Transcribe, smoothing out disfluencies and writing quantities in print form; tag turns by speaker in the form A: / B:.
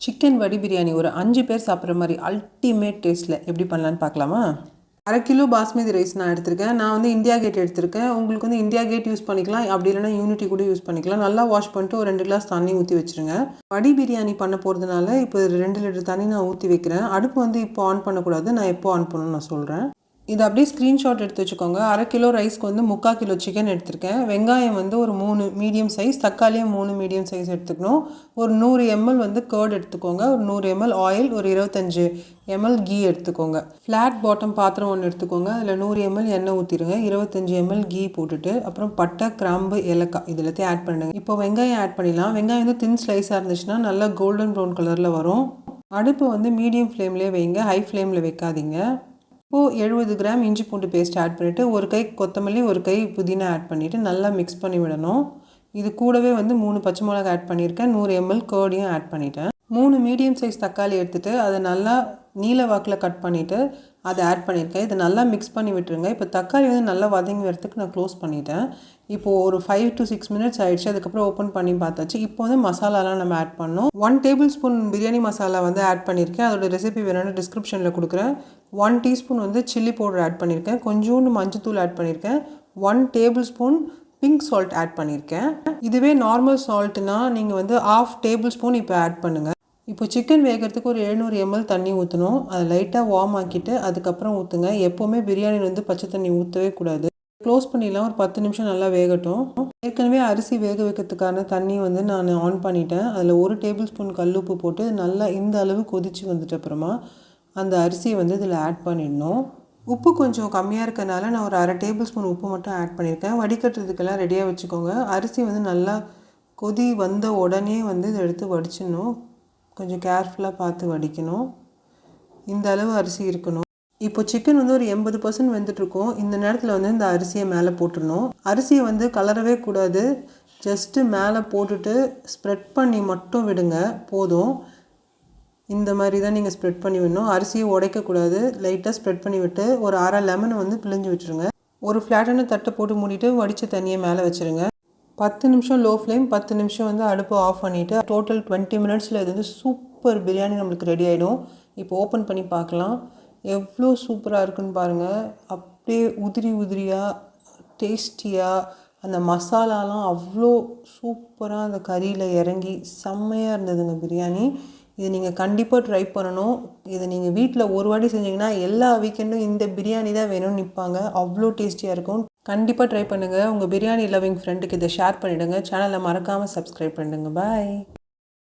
A: Chicken வடி பிரியாணி ஒரு 5 பேர் சாப்பிட்ற மாதிரி அல்டிமேட் டேஸ்ட்டில் எப்படி பண்ணலான்னு பார்க்கலாமா? 1/2 கிலோ பாஸ்மதி ரைஸ் நான் எடுத்திருக்கேன். நான் வந்து இந்தியா கேட் எடுத்திருக்கேன். உங்களுக்கு வந்து இந்தியா கேட் யூஸ் பண்ணிக்கலாம், அப்படி இல்லைனா யூனிட்டி கூட யூஸ் பண்ணிக்கலாம். நல்லா வாஷ் பண்ணிட்டு ஒரு 2 கிளாஸ் தண்ணி ஊற்றி வச்சுருங்க. வடி பிரியாணி பண்ண போகிறதுனால இப்போ 2 லிட்டர் தண்ணி நான் ஊற்றி வைக்கிறேன். அடுப்பு வந்து இப்போ ஆன் பண்ணக்கூடாது, நான் எப்போ ஆன் பண்ணணும்னு நான் சொல்கிறேன். இது அப்படியே ஸ்க்ரீன்ஷாட் எடுத்து வச்சுக்கோங்க. 1/2 கிலோ ரைஸ்க்கு வந்து 3/4 கிலோ சிக்கன் எடுத்திருக்கேன். வெங்காயம் வந்து ஒரு 3 மீடியம் சைஸ், தக்காளியும் 3 மீடியம் சைஸ் எடுத்துக்கணும். ஒரு 100 ml வந்து கர்ட் எடுத்துக்கோங்க. ஒரு 100 ml ஆயில், ஒரு 25 ml கீ எடுத்துக்கோங்க. ஃப்ளாட் பாட்டம் பாத்திரம் ஒன்று எடுத்துக்கோங்க. அதில் 100 ml எண்ணெய் ஊற்றிடுங்க. 25 ml கீ போட்டுட்டு அப்புறம் பட்டை, கிராம்பு, ஏலக்காய் இது எல்லாத்தையும் ஆட் பண்ணுங்க. இப்போ வெங்காயம் ஆட் பண்ணிடலாம். வெங்காயம் வந்து தின் ஸ்லைஸாக இருந்துச்சுன்னா நல்லா கோல்டன் ப்ரௌன் கலரில் வரும். அடுப்பு வந்து மீடியம் ஃப்ளேம்லேயே வைங்க, ஹை ஃப்ளேமில் வைக்காதீங்க. இப்போது 70 கிராம் இஞ்சி பூண்டு பேஸ்ட் ஆட் பண்ணிவிட்டு, ஒரு கை கொத்தமல்லி, ஒரு கை புதினா ஆட் பண்ணிவிட்டு நல்லா மிக்ஸ் பண்ணி விடணும். இது கூடவே வந்து 3 பச்சை மிளகாய் ஆட் பண்ணியிருக்கேன். 100 ml கர்டையும் ஆட் பண்ணிட்டேன். 3 மீடியம் சைஸ் தக்காளி எடுத்துகிட்டு அதை நல்லா நீல வாக்கில் கட் பண்ணிவிட்டு அதை ஆட் பண்ணியிருக்கேன். இதை நல்லா மிக்ஸ் பண்ணி விட்டுருங்க. இப்போ தக்காளி வந்து நல்லா வதங்கி வரத்துக்கு நான் க்ளோஸ் பண்ணிட்டேன். இப்போது ஒரு 5 to 6 மினிட்ஸ் ஆகிடுச்சு. அதுக்கப்புறம் ஓப்பன் பண்ணி பார்த்தாச்சு. இப்போ வந்து மசாலாலாம் நம்ம ஆட் பண்ணோம். 1 டேபிள் ஸ்பூன் பிரியாணி மசாலா வந்து ஆட் பண்ணியிருக்கேன். அதோட ரெசிபி வேணும்னு டிஸ்கிரிப்ஷனில் கொடுக்குறேன். 1 டீஸ்பூன் வந்து சில்லி பவுடர் ஆட் பண்ணியிருக்கேன். கொஞ்சோண்டு மஞ்சத்தூள் ஆட் பண்ணியிருக்கேன். 1 tablespoon pink salt add பண்ணியிருக்கேன். இதுவே நார்மல் சால்ட்னா நீங்கள் வந்து 1/2 டேபிள் ஸ்பூன் இப்போ ஆட் பண்ணுங்கள். இப்போ சிக்கன் வேகிறதுக்கு ஒரு 700 ml தண்ணி ஊற்றணும். அதை லைட்டாக வார்ம் ஆக்கிட்டு அதுக்கப்புறம் ஊற்றுங்க. எப்போவுமே பிரியாணியில் வந்து பச்சை தண்ணி ஊற்றவே கூடாது. க்ளோஸ் பண்ணிடலாம். ஒரு 10 நிமிஷம் நல்லா வேகட்டும். ஏற்கனவே அரிசி வேக வைக்கிறதுக்கான தண்ணி வந்து நான் ஆன் பண்ணிட்டேன். அதில் 1 டேபிள் ஸ்பூன் கல்லுப்பு போட்டு நல்லா இந்த அளவு கொதித்து வந்துட்டு அப்புறமா அந்த அரிசியை வந்து இதில் ஆட் பண்ணிடணும். உப்பு கொஞ்சம் கம்மியாக இருக்கனால நான் ஒரு 1/2 டேபிள் ஸ்பூன் உப்பு மட்டும் ஆட் பண்ணியிருக்கேன். வடிகட்டுறதுக்கெல்லாம் ரெடியாக வச்சுக்கோங்க. அரிசி வந்து நல்லா கொதி வந்த உடனே வந்து இதை எடுத்து வடிச்சிடணும். கொஞ்சம் கேர்ஃபுல்லாக பார்த்து வடிக்கணும். இந்த அளவு அரிசி இருக்கணும். இப்போ சிக்கன் வந்து ஒரு 80% வெந்துட்டுருக்கோம். இந்த நேரத்தில் வந்து இந்த அரிசியை மேலே போட்டுடணும். அரிசியை வந்து கலரவே கூடாது. ஜஸ்ட்டு மேலே போட்டுட்டு ஸ்ப்ரெட் பண்ணி மட்டும் விடுங்க, போதும். இந்த மாதிரி தான் நீங்கள் ஸ்ப்ரெட் பண்ணி விடணும். அரிசியை உடைக்கக்கூடாது. லைட்டாக ஸ்ப்ரெட் பண்ணி விட்டு ஒரு 1/2 லெமனை வந்து பிழிஞ்சு விட்டுருங்க. ஒரு ஃப்ளாட்டான தட்டை போட்டு மூடிட்டு வடித்த தண்ணியை மேலே வச்சுருங்க. 10 நிமிஷம் லோ ஃப்ளேம், 10 நிமிஷம் வந்து அடுப்பு ஆஃப் பண்ணிவிட்டு டோட்டல் 20 மினிட்ஸில் இது வந்து சூப்பர் பிரியாணி நம்மளுக்கு ரெடி ஆகிடும். இப்போ ஓப்பன் பண்ணி பார்க்கலாம். எவ்வளோ சூப்பராக இருக்குன்னு பாருங்கள். அப்படியே உதிரி உதிரியாக டேஸ்டியாக அந்த மசாலாலாம் அவ்வளோ சூப்பராக அந்த கறியில் இறங்கி செம்மையாக இருந்ததுங்க பிரியாணி. இது நீங்கள் கண்டிப்பாக ட்ரை பண்ணணும். இதை நீங்கள் வீட்டில் ஒரு வாட்டி செஞ்சிங்கன்னா எல்லா வீக்கெண்டும் இந்த பிரியாணி தான் வேணும்னு நிற்பாங்க. அவ்வளோ டேஸ்டியாக இருக்கும். கண்டிப்பாக ட்ரை பண்ணுங்கள். உங்கள் பிரியாணி லவ்விங் ஃப்ரெண்டுக்கு இதை ஷேர் பண்ணிவிடுங்க. சேனலை மறக்காமல் சப்ஸ்கிரைப் பண்ணிடுங்க. பாய்.